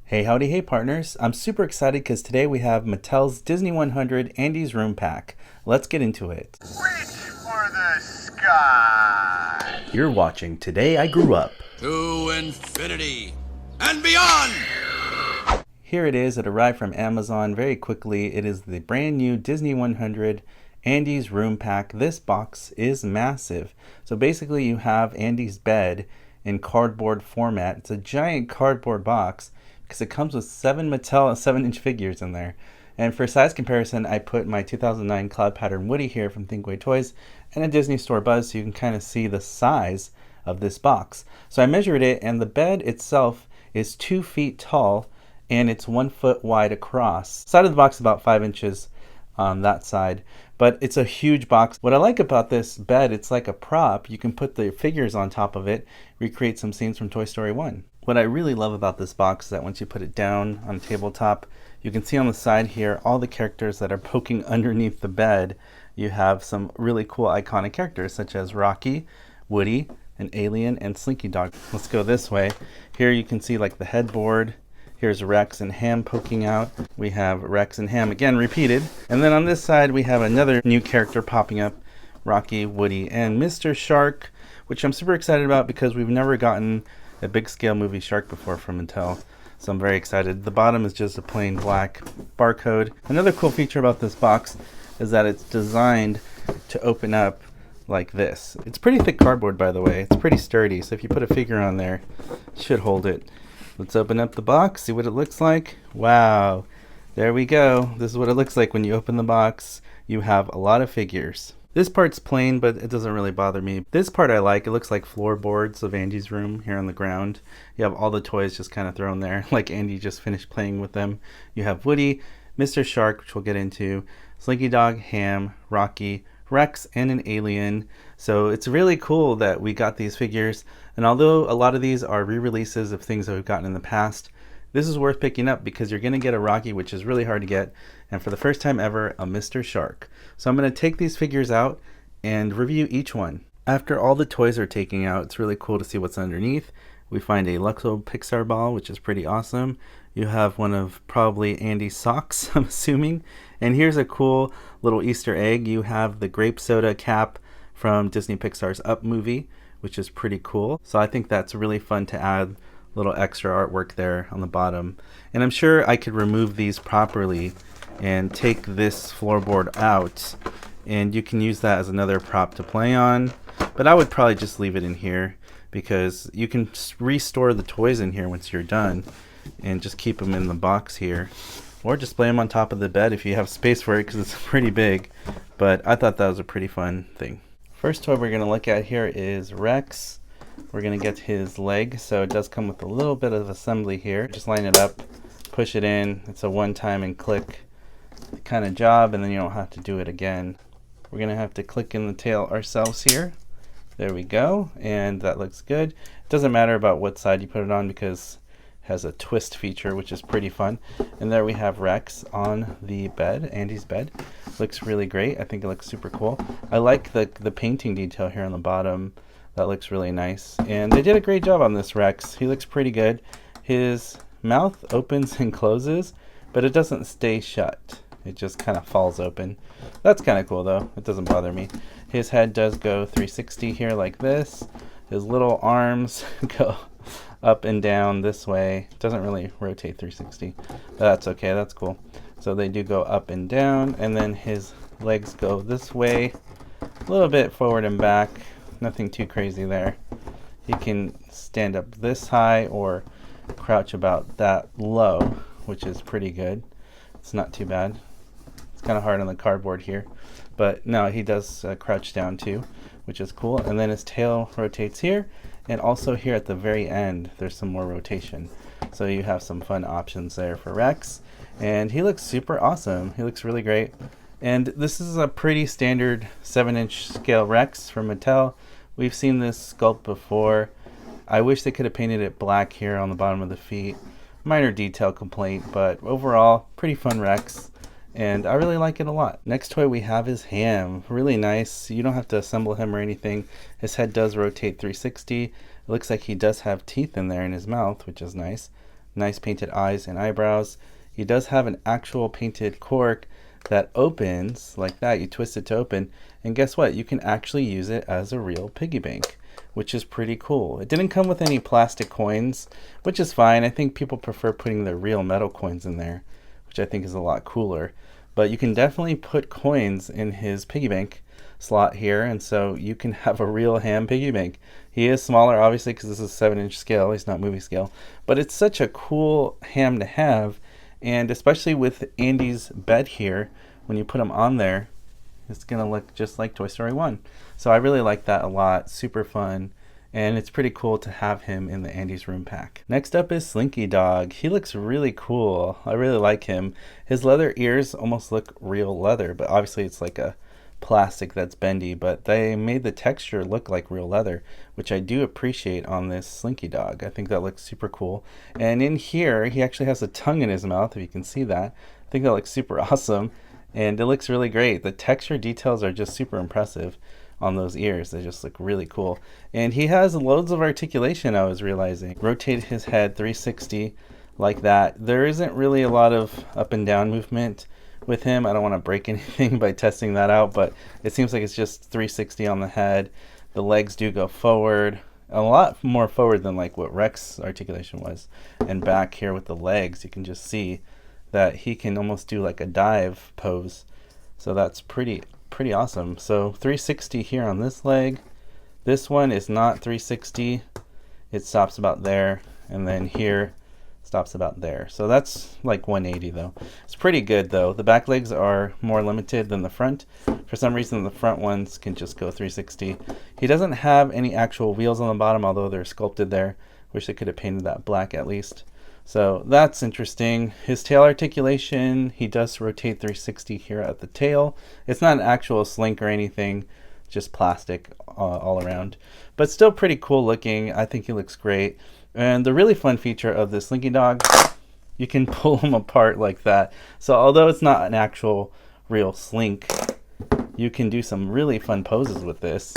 Hey howdy hey partners, I'm super excited because today we have Mattel's Disney 100 Andy's Room Pack. Let's get into it. Reach for the sky! You're watching Today I Grew Up. To infinity and beyond! Here it is, it arrived from Amazon very quickly. It is the brand new Disney 100 Andy's Room Pack. This box is massive. So basically you have Andy's bed in cardboard format. It's a giant cardboard box because it comes with 7 Mattel 7-inch figures in there. And for size comparison, I put my 2009 Cloud Pattern Woody here from Thinkway Toys and a Disney Store Buzz so you can kind of see the size of this box. So I measured it, and the bed itself is 2 feet tall and it's 1 foot wide across. Side of the box is about 5 inches on that side, but it's a huge box. What I like about this bed, it's like a prop. You can put the figures on top of it, recreate some scenes from Toy Story 1. What I really love about this box is that once you put it down on the tabletop, you can see on the side here all the characters that are poking underneath the bed. You have some really cool iconic characters such as Rocky, Woody, an Alien, and Slinky Dog. Let's go this way. Here you can see like the headboard. Here's Rex and Ham poking out. We have Rex and Ham again repeated. And then on this side we have another new character popping up, Rocky, Woody, and Mr. Shark, which I'm super excited about because we've never gotten a big scale movie shark before from Mattel. So I'm very excited. The bottom is just a plain black barcode. Another cool feature about this box is that it's designed to open up like this. It's pretty thick cardboard, by the way. It's pretty sturdy, so if you put a figure on there, it should hold it. Let's open up the box, see what it looks like. Wow, there we go. This is what it looks like when you open the box. You have a lot of figures. This part's plain, but it doesn't really bother me. This part I like. It looks like floorboards of Andy's room here on the ground. You have all the toys just kind of thrown there, like Andy just finished playing with them. You have Woody, Mr. Shark, which we'll get into, Slinky Dog, Ham, Rocky, Rex, and an Alien. So it's really cool that we got these figures, and although a lot of these are re-releases of things that we've gotten in the past, this is worth picking up because you're going to get a Rocky, which is really hard to get, and for the first time ever, a Mr. Shark. So I'm going to take these figures out and review each one. After all the toys are taken out, it's really cool to see what's underneath. We find a Luxo Pixar ball, which is pretty awesome. You have one of probably Andy's socks, I'm assuming. And here's a cool little Easter egg. You have the grape soda cap from Disney Pixar's Up movie, which is pretty cool. So I think that's really fun to add little extra artwork there on the bottom. And I'm sure I could remove these properly and take this floorboard out, and you can use that as another prop to play on. But I would probably just leave it in here because you can restore the toys in here once you're done and just keep them in the box here, or just play them on top of the bed if you have space for it because it's pretty big. But I thought that was a pretty fun thing. First toy we're going to look at here is Rex. We're going to get his leg, so it does come with a little bit of assembly here. Just line it up, push it in. It's a one-time and click kind of job, and then you don't have to do it again. We're going to have to click in the tail ourselves here. There we go, and that looks good. It doesn't matter about what side you put it on because it has a twist feature, which is pretty fun. And there we have Rex on the bed, Andy's bed. Looks really great. I think it looks super cool. I like the painting detail here on the bottom. That looks really nice. And they did a great job on this Rex. He looks pretty good. His mouth opens and closes, but it doesn't stay shut. It just kind of falls open. That's kind of cool though. It doesn't bother me. His head does go 360 here like this. His little arms go up and down this way. It doesn't really rotate 360, but that's okay. That's cool. So they do go up and down, and then his legs go this way, a little bit forward and back. Nothing too crazy there. He can stand up this high or crouch about that low, which is pretty good. It's not too bad. It's kind of hard on the cardboard here, but no, he does crouch down too, which is cool. And then his tail rotates here, and also here at the very end there's some more rotation, so you have some fun options there for Rex. And he looks super awesome. He looks really great. And this is a pretty standard 7-inch scale Rex from Mattel. We've seen this sculpt before. I wish they could have painted it black here on the bottom of the feet. Minor detail complaint, but overall, pretty fun Rex. And I really like it a lot. Next toy we have is Ham. Really nice. You don't have to assemble him or anything. His head does rotate 360. It looks like he does have teeth in there in his mouth, which is nice. Nice painted eyes and eyebrows. He does have an actual painted cork that opens like that. You twist it to open, and guess what? You can actually use it as a real piggy bank, which is pretty cool. It didn't come with any plastic coins, which is fine. I think people prefer putting their real metal coins in there, which I think is a lot cooler. But you can definitely put coins in his piggy bank slot here, and so you can have a real ham piggy bank. He is smaller, obviously, because this is 7-inch scale. He's not movie scale. But it's such a cool ham to have, and especially with Andy's bed here, when you put him on there, it's going to look just like Toy Story 1. So I really like that a lot. Super fun. And it's pretty cool to have him in the Andy's Room pack. Next up is Slinky Dog. He looks really cool. I really like him. His leather ears almost look real leather, but obviously it's like a plastic that's bendy, but they made the texture look like real leather, which I do appreciate on this Slinky Dog. I think that looks super cool. And in here, he actually has a tongue in his mouth, if you can see that. I think that looks super awesome, and it looks really great. The texture details are just super impressive on those ears. They just look really cool. And he has loads of articulation, I was realizing. Rotate his head 360 like that. There isn't really a lot of up and down movement with him. I don't want to break anything by testing that out, but it seems like it's just 360 on the head. The legs do go forward, a lot more forward than like what Rex's articulation was. And back here with the legs, you can just see that he can almost do like a dive pose. So that's pretty awesome. So 360 here on this leg. This one is not 360. It stops about there, and then here stops about there. So that's like 180 though. It's pretty good though. The back legs are more limited than the front. For some reason the front ones can just go 360. He doesn't have any actual wheels on the bottom, although they're sculpted there. Wish they could have painted that black at least. So that's interesting. His tail articulation, he does rotate 360 here at the tail. It's not an actual slink or anything, just plastic all around. But still pretty cool looking. I think he looks great. And the really fun feature of this Slinky Dog, you can pull him apart like that. So although it's not an actual real slink, you can do some really fun poses with this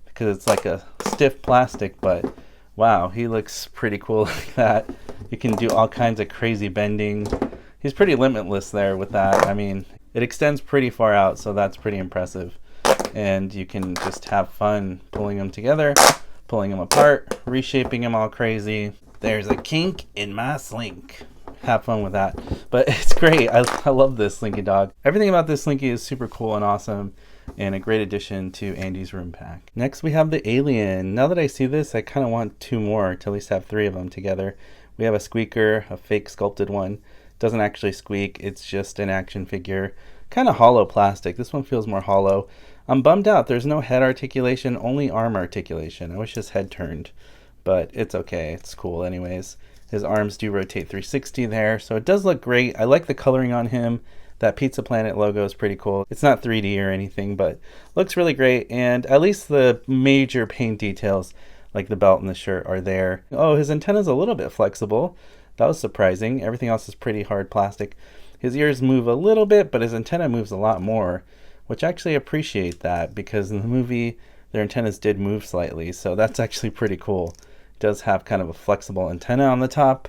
because it's like a stiff plastic, but wow, he looks pretty cool like that. You can do all kinds of crazy bending. He's pretty limitless there with that. I mean, it extends pretty far out, so that's pretty impressive. And you can just have fun pulling them together, pulling them apart, reshaping them all crazy. There's a kink in my slink. Have fun with that. But it's great. I love this Slinky Dog. Everything about this Slinky is super cool and awesome, and a great addition to Andy's Room pack. Next we have the Alien. Now that I see this, I kind of want two more, to at least have three of them together. We have a squeaker, a fake sculpted one. Doesn't actually squeak, it's just an action figure. Kind of hollow plastic. This one feels more hollow. I'm bummed out there's no head articulation, only arm articulation. I wish his head turned, but it's okay. It's cool anyways. His arms do rotate 360 there, so it does look great. I like the coloring on him. That Pizza Planet logo is pretty cool. It's not 3D or anything, but looks really great, and at least the major paint details, like the belt and the shirt, are there. Oh, his antenna's a little bit flexible. That was surprising. Everything else is pretty hard plastic. His ears move a little bit, but his antenna moves a lot more, which I actually appreciate that, because in the movie their antennas did move slightly, so that's actually pretty cool. It does have kind of a flexible antenna on the top.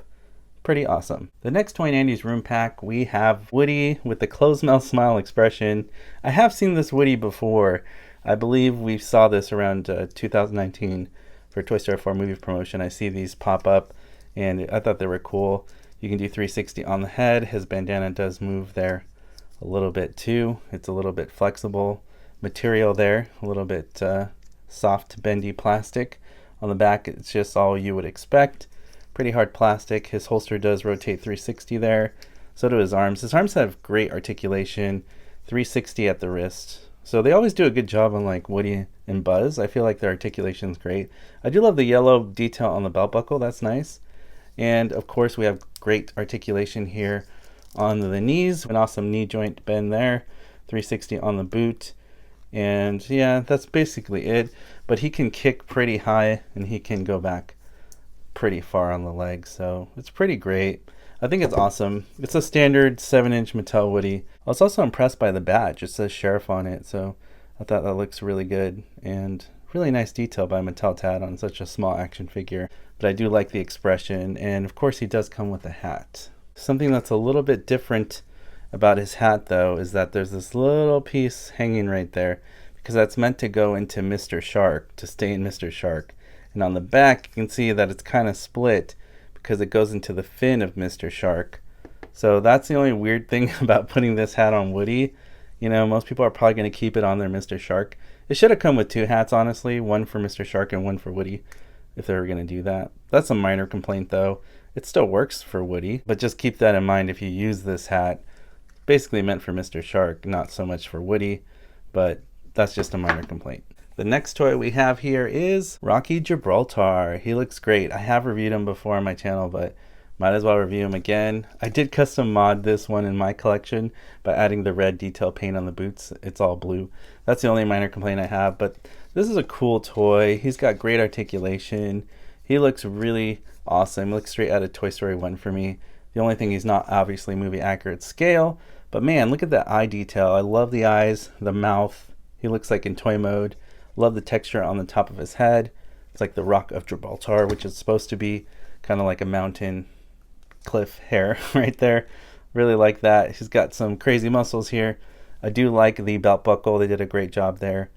Pretty awesome. The next toy in Andy's Room pack, we have Woody with the closed mouth smile expression. I have seen this Woody before. I believe we saw this around 2019 for Toy Story 4 movie promotion. I see these pop up, and I thought they were cool. You can do 360 on the head. His bandana does move there a little bit too. It's a little bit flexible material there, a little bit soft, bendy plastic. On the back, it's just all you would expect. Pretty hard plastic. His holster does rotate 360 there. So do his arms. His arms have great articulation, 360 at the wrist. So they always do a good job on like Woody and Buzz. I feel like their articulation is great. I do love the yellow detail on the belt buckle. That's nice. And of course we have great articulation here on the knees. An awesome knee joint bend there. 360 on the boot. And yeah, that's basically it. But he can kick pretty high and he can go back pretty far on the legs, so it's pretty great. I think it's awesome. It's a standard 7-inch Mattel Woody. I was also impressed by the badge. It says Sheriff on it, so I thought that looks really good and really nice detail by Mattel to add on such a small action figure. But I do like the expression, and of course he does come with a hat. Something that's a little bit different about his hat though is that there's this little piece hanging right there, because that's meant to go into Mr. Shark, to stay in Mr. Shark. And on the back you can see that it's kind of split because it goes into the fin of Mr. Shark. So that's the only weird thing about putting this hat on Woody. You know, most people are probably going to keep it on their Mr. Shark. It should have come with two hats, honestly, one for Mr. Shark and one for Woody, if they were going to do that. That's a minor complaint though. It still works for Woody, but just keep that in mind if you use this hat. Basically meant for Mr. Shark, not so much for Woody, but that's just a minor complaint. The next toy we have here is Rocky Gibraltar. He looks great. I have reviewed him before on my channel, but might as well review him again. I did custom mod this one in my collection by adding the red detail paint on the boots. It's all blue. That's the only minor complaint I have, but this is a cool toy. He's got great articulation. He looks really awesome. He looks straight out of Toy Story 1 for me. The only thing, he's not obviously movie accurate scale, but man, look at that eye detail. I love the eyes, the mouth. He looks like in toy mode. Love the texture on the top of his head. It's like the Rock of Gibraltar, which is supposed to be kind of like a mountain cliff hair right there. Really like that. He's got some crazy muscles here. I do like the belt buckle. They did a great job there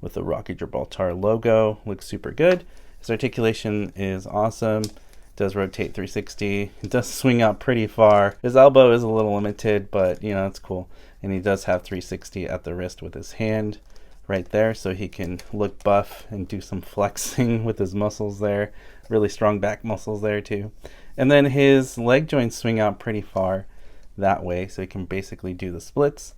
with the Rocky Gibraltar logo. Looks super good. His articulation is awesome. Does rotate 360. It does swing out pretty far. His elbow is a little limited, but you know, it's cool. And he does have 360 at the wrist with his hand right there, so he can look buff and do some flexing with his muscles there. Really strong back muscles there too. And then his leg joints swing out pretty far that way, so he can basically do the splits.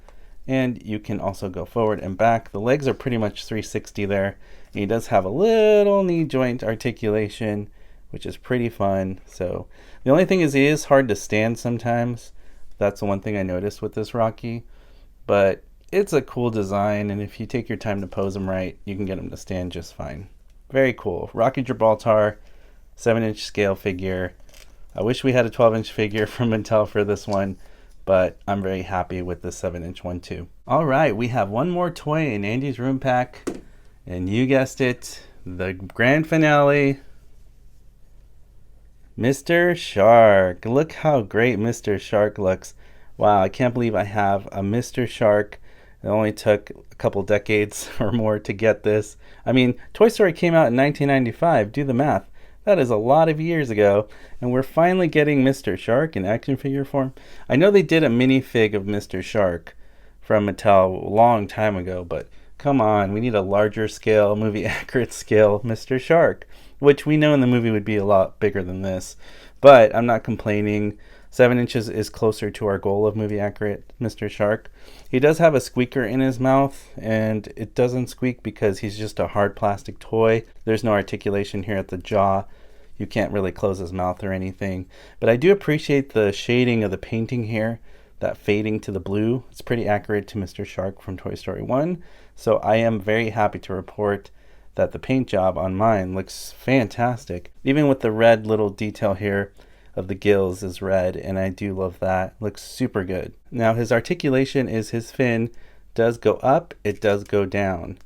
And you can also go forward and back. The legs are pretty much 360 there. And he does have a little knee joint articulation, which is pretty fun. So the only thing is he is hard to stand sometimes. That's the one thing I noticed with this Rocky. But it's a cool design, and if you take your time to pose him right, you can get him to stand just fine. Very cool. Rocky Gibraltar, 7-inch scale figure. I wish we had a 12-inch figure from Mattel for this one, but I'm very happy with the 7-inch one too. All right, we have one more toy in Andy's room pack, and you guessed it, the grand finale, Mr. Shark. Look how great Mr. Shark looks. Wow, I can't believe I have a Mr. Shark. It only took a couple decades or more to get this. I mean, Toy Story came out in 1995. Do the math. That is a lot of years ago, and we're finally getting Mr. Shark in action figure form. I know they did a minifig of Mr. Shark from Mattel a long time ago, but come on, we need a larger scale, movie accurate scale Mr. Shark, which we know in the movie would be a lot bigger than this. But I'm not complaining. 7 inches is closer to our goal of movie accurate Mr. Shark. He does have a squeaker in his mouth, and it doesn't squeak because he's just a hard plastic toy. There's no articulation here at the jaw. You can't really close his mouth or anything. But I do appreciate the shading of the painting here, that fading to the blue. It's pretty accurate to Mr. Shark from Toy Story 1. So I am very happy to report that the paint job on mine looks fantastic. Even with the red little detail here of the gills is red, and I do love that. Looks super good. Now his articulation is his fin does go up, it does go down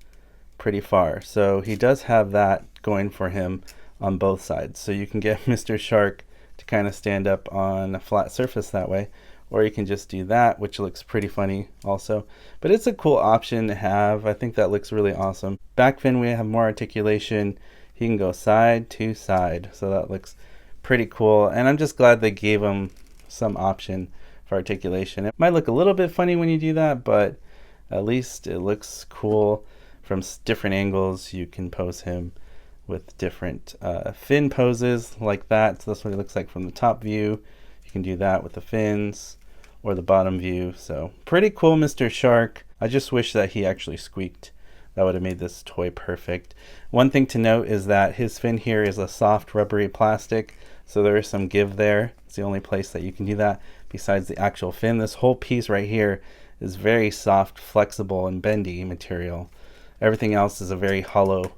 pretty far. So he does have that going for him on both sides. So you can get Mr. Shark to kind of stand up on a flat surface that way, or you can just do that, which looks pretty funny also. But it's a cool option to have. I think that looks really awesome. Back fin, we have more articulation. He can go side to side, so that looks pretty cool, and I'm just glad they gave him some option for articulation. It might look a little bit funny when you do that, but at least it looks cool from different angles. You can pose him with different fin poses like that. So that's what he looks like from the top view. You can do that with the fins or the bottom view. So pretty cool Mr. Shark. I just wish that he actually squeaked. That would have made this toy perfect. One thing to note is that his fin here is a soft rubbery plastic, so there is some give there. It's the only place that you can do that besides the actual fin. This whole piece right here is very soft, flexible, and bendy material. Everything else is a very hollow,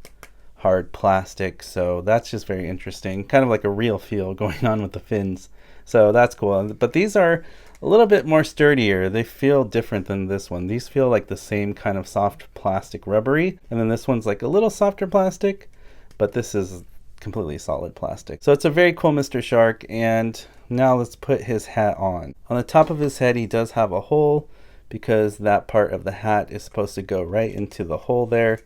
hard plastic, so that's just very interesting. Kind of like a real feel going on with the fins. So that's cool. But these are a little bit more sturdier. They feel different than this one. These feel like the same kind of soft plastic rubbery, and then this one's like a little softer plastic, but this is completely solid plastic. So it's a very cool Mr. Shark. And now let's put his hat on. On the top of his head, he does have a hole because that part of the hat is supposed to go right into the hole there.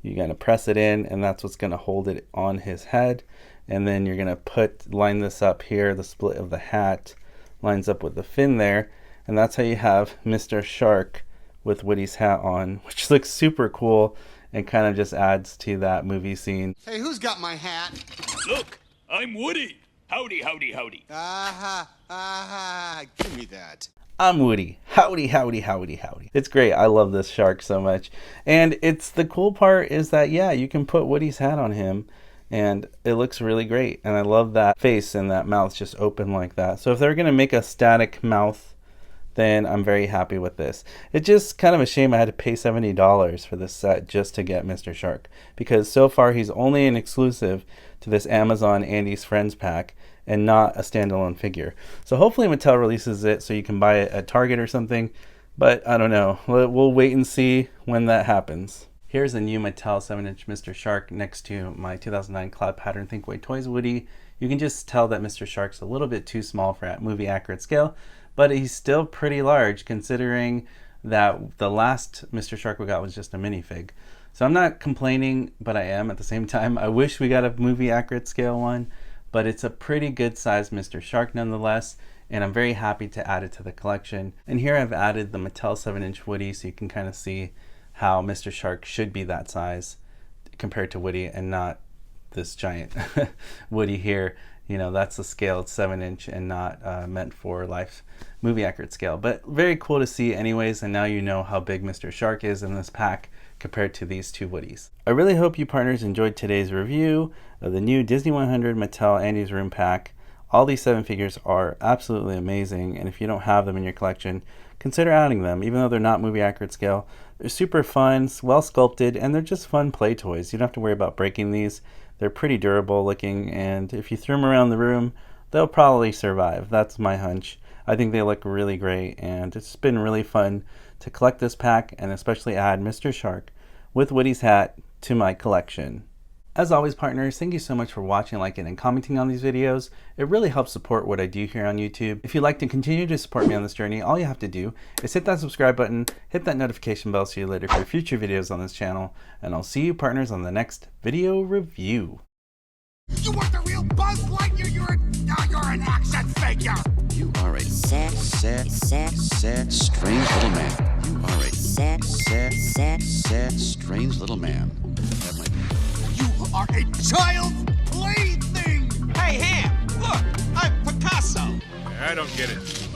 You're going to press it in, and that's what's going to hold it on his head. And then you're going to line this up here. The split of the hat lines up with the fin there, and that's how you have Mr. Shark with Woody's hat on, which looks super cool and kind of just adds to that movie scene. Hey, who's got my hat? Look, I'm Woody. Howdy, howdy, howdy. Give me that. I'm Woody. Howdy, howdy, howdy, howdy. It's great. I love this shark so much. And the cool part is that, yeah, you can put Woody's hat on him and it looks really great. And I love that face and that mouth just open like that. So if they're going to make a static mouth, then I'm very happy with this. It's just kind of a shame I had to pay $70 for this set just to get Mr. Shark, because so far he's only an exclusive to this Amazon Andy's Friends pack and not a standalone figure. So hopefully Mattel releases it so you can buy it at Target or something, but I don't know. We'll wait and see when that happens. Here's a new Mattel 7-inch Mr. Shark next to my 2009 Cloud Pattern Thinkway Toys Woody. You can just tell that Mr. Shark's a little bit too small for a movie accurate scale, but he's still pretty large considering that the last Mr. Shark we got was just a minifig. So I'm not complaining, but I am at the same time. I wish we got a movie accurate scale one, but it's a pretty good size Mr. Shark nonetheless, and I'm very happy to add it to the collection. And here I've added the Mattel 7-inch Woody so you can kind of see how Mr. Shark should be that size compared to Woody and not this giant Woody here. You know, that's the scale. It's 7-inch and not meant for life movie accurate scale. But very cool to see anyways, and now you know how big Mr. Shark is in this pack compared to these two Woodies. I really hope you partners enjoyed today's review of the new Disney 100 Mattel Andy's Room pack. All these 7 figures are absolutely amazing, and if you don't have them in your collection, consider adding them. Even though they're not movie accurate scale, they're super fun, well sculpted, and they're just fun play toys. You don't have to worry about breaking these. They're pretty durable looking, and if you threw them around the room, they'll probably survive. That's my hunch. I think they look really great, and it's been really fun to collect this pack and especially add Mr. Shark with Woody's hat to my collection. As always, partners, thank you so much for watching, liking, and commenting on these videos. It really helps support what I do here on YouTube. If you'd like to continue to support me on this journey, all you have to do is hit that subscribe button, hit that notification bell so you're alerted for future videos on this channel, and I'll see you, partners, on the next video review. You want the real Buzz Lightyear? You're an action figure. You are a sad, strange little man. You are a sad, strange little man. That might be. You are a child's plaything. Hey, Ham, look, I'm Picasso. I don't get it.